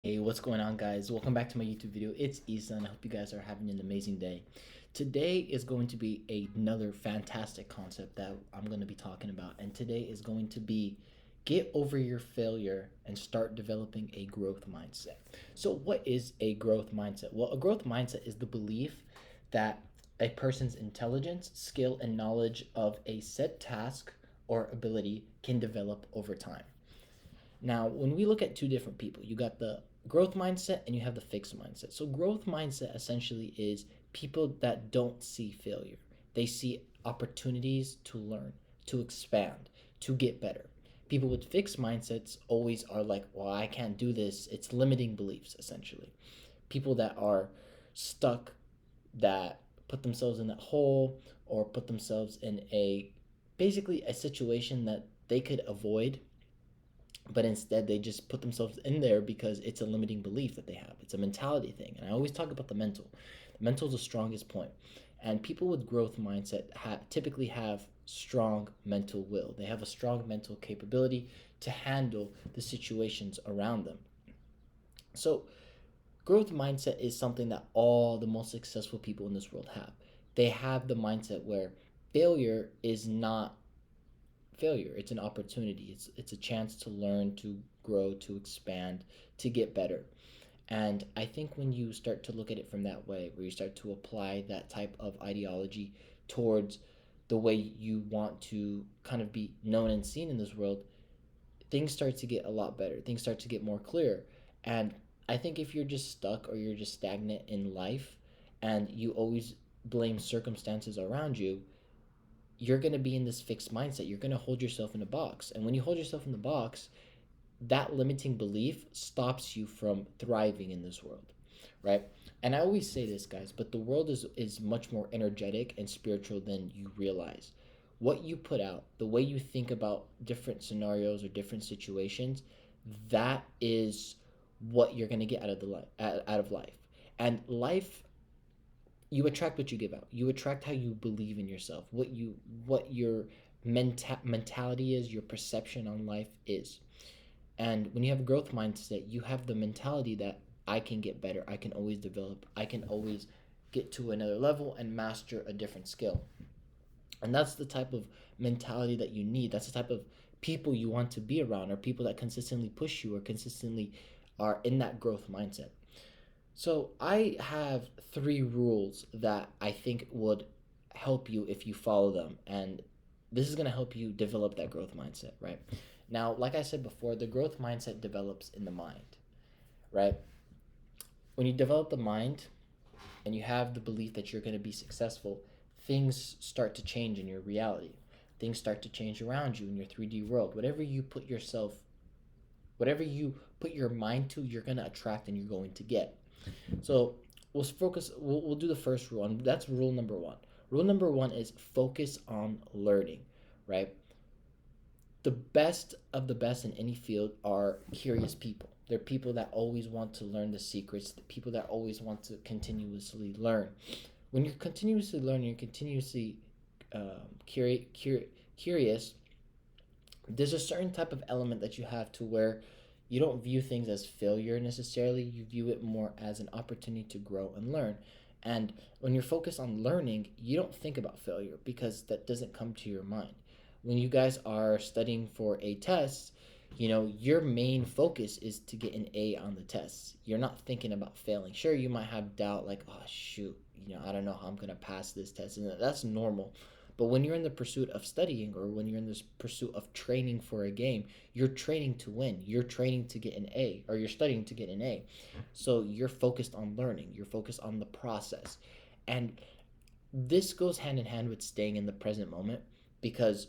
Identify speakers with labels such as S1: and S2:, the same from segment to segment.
S1: Hey, what's going on, guys? Welcome back to my YouTube video. It's Issa, and I hope you guys are having an amazing day. Today is going to be another fantastic concept that I'm going to be talking about, and today is going to be get over your failure and start developing a growth mindset. So, what is a growth mindset? Well, a growth mindset is the belief that a person's intelligence, skill, and knowledge of a set task or ability can develop over time. Now, when we look at two different people, you got the growth mindset and you have the fixed mindset. So, growth mindset essentially is people that don't see failure, they see opportunities to learn, to expand, to get better. People with fixed mindsets always are like, well, I can't do this. It's limiting beliefs, essentially. People that are stuck, that put themselves in that hole or put themselves in basically a situation that they could avoid, but instead they just put themselves in there because it's a limiting belief that they have. It's a mentality thing, and I always talk about the mental. The mental is the strongest point, and people with growth mindset typically have strong mental will. They have a strong mental capability to handle the situations around them. So growth mindset is something that all the most successful people in this world have. They have the mindset where failure is not failure. It's an opportunity. It's a chance to learn, to grow, to expand, to get better. And I think when you start to look at it from that way, where you start to apply that type of ideology towards the way you want to kind of be known and seen in this world, things start to get a lot better. Things start to get more clear. And I think if you're just stuck or you're just stagnant in life and you always blame circumstances around you, you're going to be in this fixed mindset. You're going to hold yourself in a box. And when you hold yourself in the box, that limiting belief stops you from thriving in this world, right? And I always say this, guys, but the world is much more energetic and spiritual than you realize. What you put out, the way you think about different scenarios or different situations, that is what you're going to get out of life. And life, you attract what you give out. You attract how you believe in yourself, what your mentality is, your perception on life is. And when you have a growth mindset, you have the mentality that I can get better, I can always develop, I can always get to another level and master a different skill. And that's the type of mentality that you need. That's the type of people you want to be around, or people that consistently push you or consistently are in that growth mindset. So I have three rules that I think would help you if you follow them, and this is going to help you develop that growth mindset, right? Now, like I said before, the growth mindset develops in the mind, right? When you develop the mind and you have the belief that you're going to be successful, things start to change in your reality. Things start to change around you in your 3D world. Whatever you put your mind to, you're going to attract and you're going to get. So we'll do the first rule, and that's rule number one. Rule number one is focus on learning, right? The best of the best in any field are curious people. They're people that always want to learn the secrets, the people that always want to continuously learn. When you're continuously learning, you're continuously curious, there's a certain type of element that you have to where you don't view things as failure necessarily. You view it more as an opportunity to grow and learn. And when you're focused on learning, you don't think about failure because that doesn't come to your mind. When you guys are studying for a test, your main focus is to get an A on the test. You're not thinking about failing. Sure, you might have doubt like, oh, shoot, I don't know how I'm going to pass this test. And that's normal. But when you're in the pursuit of studying, or when you're in this pursuit of training for a game, you're training to win. You're training to get an A, or you're studying to get an A. So you're focused on learning. You're focused on the process. And this goes hand in hand with staying in the present moment, because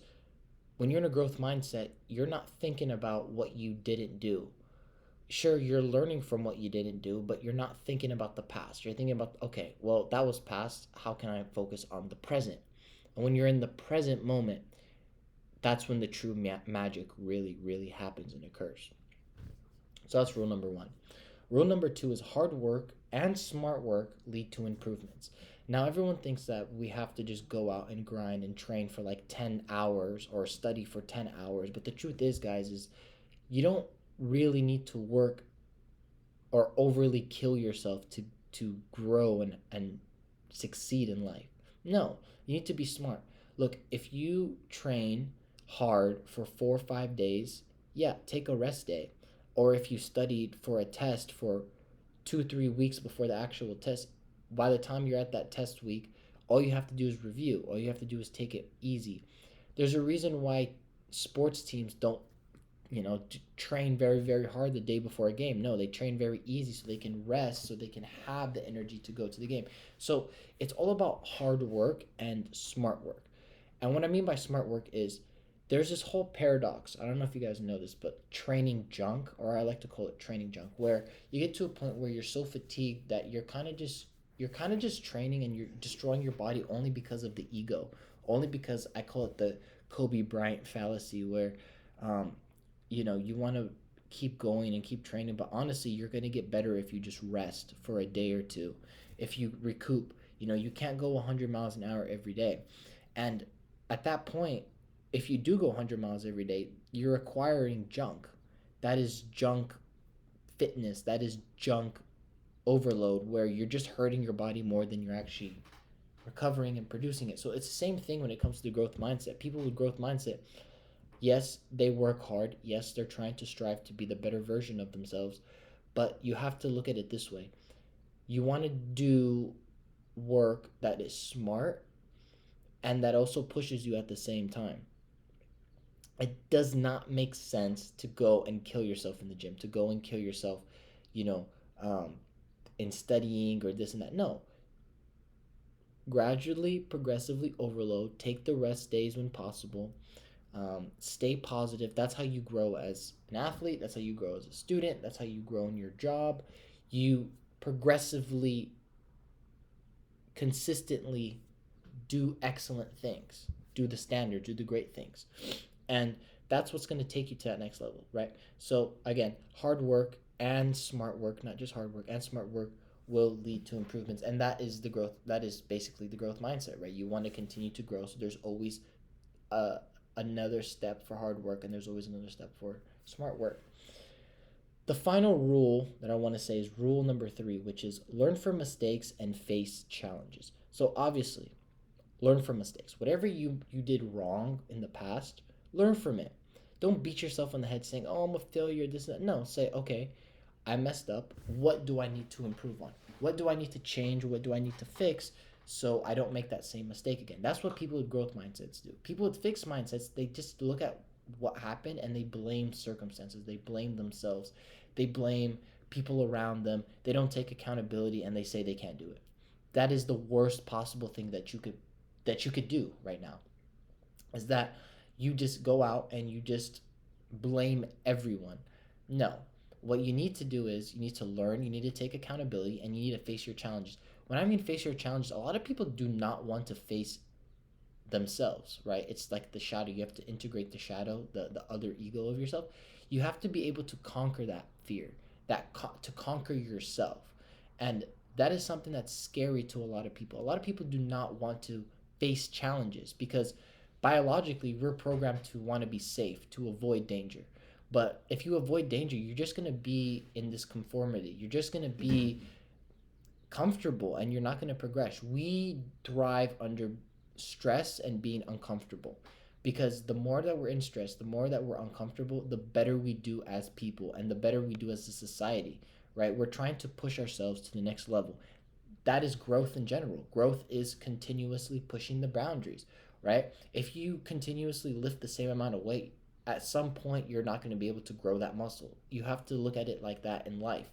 S1: when you're in a growth mindset, you're not thinking about what you didn't do. Sure, you're learning from what you didn't do, but you're not thinking about the past. You're thinking about, okay, well, that was past. How can I focus on the present? And when you're in the present moment, that's when the true magic really, really happens and occurs. So that's rule number one. Rule number two is hard work and smart work lead to improvements. Now, everyone thinks that we have to just go out and grind and train for like 10 hours or study for 10 hours. But the truth is, guys, is you don't really need to work or overly kill yourself to grow and succeed in life. No, you need to be smart. Look, if you train hard for 4 or 5 days, yeah, take a rest day. Or if you studied for a test for 2 3 weeks before the actual test, by the time you're at that test week, all you have to do is review. All you have to do is take it easy. There's a reason why sports teams don't, train very, very hard the day before a game. No, they train very easy so they can rest, so they can have the energy to go to the game. So it's all about hard work and smart work. And what I mean by smart work is there's this whole paradox. I don't know if you guys know this, but training junk, or I like to call it training junk, where you get to a point where you're so fatigued that you're kind of just training and you're destroying your body only because of the ego, only because I call it the Kobe Bryant fallacy, where um, you want to keep going and keep training, but honestly, you're going to get better if you just rest for a day or two. If you recoup, you can't go 100 miles an hour every day. And at that point, if you do go 100 miles every day, you're acquiring junk. That is junk fitness. That is junk overload where you're just hurting your body more than you're actually recovering and producing it. So it's the same thing when it comes to the growth mindset. People with growth mindset, yes, they work hard. Yes, they're trying to strive to be the better version of themselves. But you have to look at it this way. You want to do work that is smart and that also pushes you at the same time. It does not make sense to go and kill yourself in the gym, to go and kill yourself, you know, um, in studying or this and that. No, gradually, progressively overload. Take the rest days when possible. Stay positive. That's how you grow as an athlete. That's how you grow as a student. That's how you grow in your job. You progressively, consistently do excellent things, do the standard, do the great things. And that's what's going to take you to that next level, right? So, again, hard work and smart work, not just hard work and smart work, will lead to improvements. And that is the growth. That is basically the growth mindset, right? You want to continue to grow. So, there's always uh, another step for hard work, and there's always another step for smart work. The final rule that I want to say is rule number 3, which is learn from mistakes and face challenges. So obviously, learn from mistakes. Whatever you did wrong in the past, learn from it. Don't beat yourself on the head saying, "Oh, I'm a failure." This and that. No, say, "Okay, I messed up. What do I need to improve on? What do I need to change? What do I need to fix so I don't make that same mistake again?" That's what people with growth mindsets do. People with fixed mindsets, they just look at what happened and they blame circumstances. They blame themselves. They blame people around them. They don't take accountability and they say they can't do it. That is the worst possible thing that you could do right now. Is that you just go out and you just blame everyone. No. What you need to do is you need to learn, you need to take accountability, and you need to face your challenges. When I mean face your challenges, a lot of people do not want to face themselves, right? It's like the shadow. You have to integrate the shadow, the other ego of yourself. You have to be able to conquer that fear, to conquer yourself. And that is something that's scary to a lot of people. A lot of people do not want to face challenges because biologically we're programmed to want to be safe, to avoid danger. But if you avoid danger, you're just going to be in this conformity. You're just going to be comfortable and you're not going to progress. We thrive under stress and being uncomfortable because the more that we're in stress, the more that we're uncomfortable, the better we do as people and the better we do as a society, right? We're trying to push ourselves to the next level. That is growth in general. Growth is continuously pushing the boundaries, right? If you continuously lift the same amount of weight, at some point you're not going to be able to grow that muscle. You have to look at it like that in life.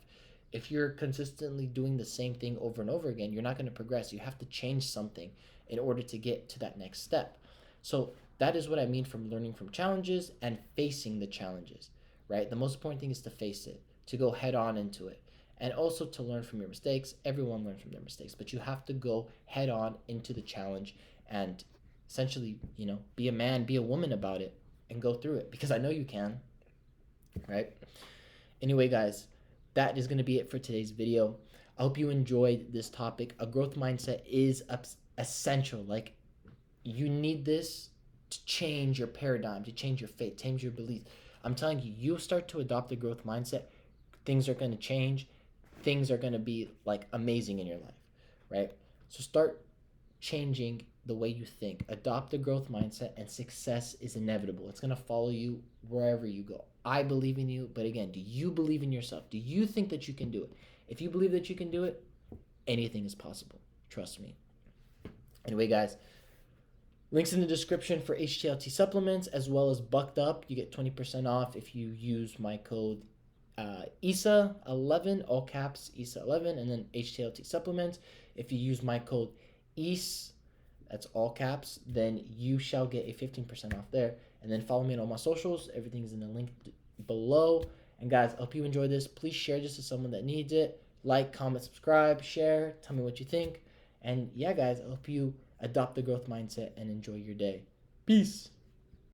S1: If you're consistently doing the same thing over and over again, you're not going to progress. You have to change something in order to get to that next step. So that is what I mean from learning from challenges and facing the challenges, right? The most important thing is to face it, to go head on into it, and also to learn from your mistakes. Everyone learns from their mistakes, but you have to go head on into the challenge and essentially, be a man, be a woman about it and go through it because I know you can, right? Anyway, guys, that is going to be it for today's video. I hope you enjoyed this topic. A growth mindset is essential. Like, you need this to change your paradigm, to change your faith, change your beliefs. I'm telling you, you start to adopt the growth mindset, things are going to change. things are going to be like amazing in your life, right? So start changing the way you think. Adopt a growth mindset, and success is inevitable. It's going to follow you wherever you go. I believe in you, but again, do you believe in yourself? Do you think that you can do it? If you believe that you can do it, anything is possible. Trust me. Anyway, guys, links in the description for HTLT supplements as well as Bucked Up. You get 20% off if you use my code issa11, all caps issa11, and then HTLT supplements. If you use my code IS, that's all caps, then you shall get a 15% off there. And then follow me on all my socials. Everything's in the link below. And guys, I hope you enjoy this. Please share this to someone that needs it. Like, comment, subscribe, share. Tell me what you think. And yeah, guys, I hope you adopt the growth mindset and enjoy your day. Peace.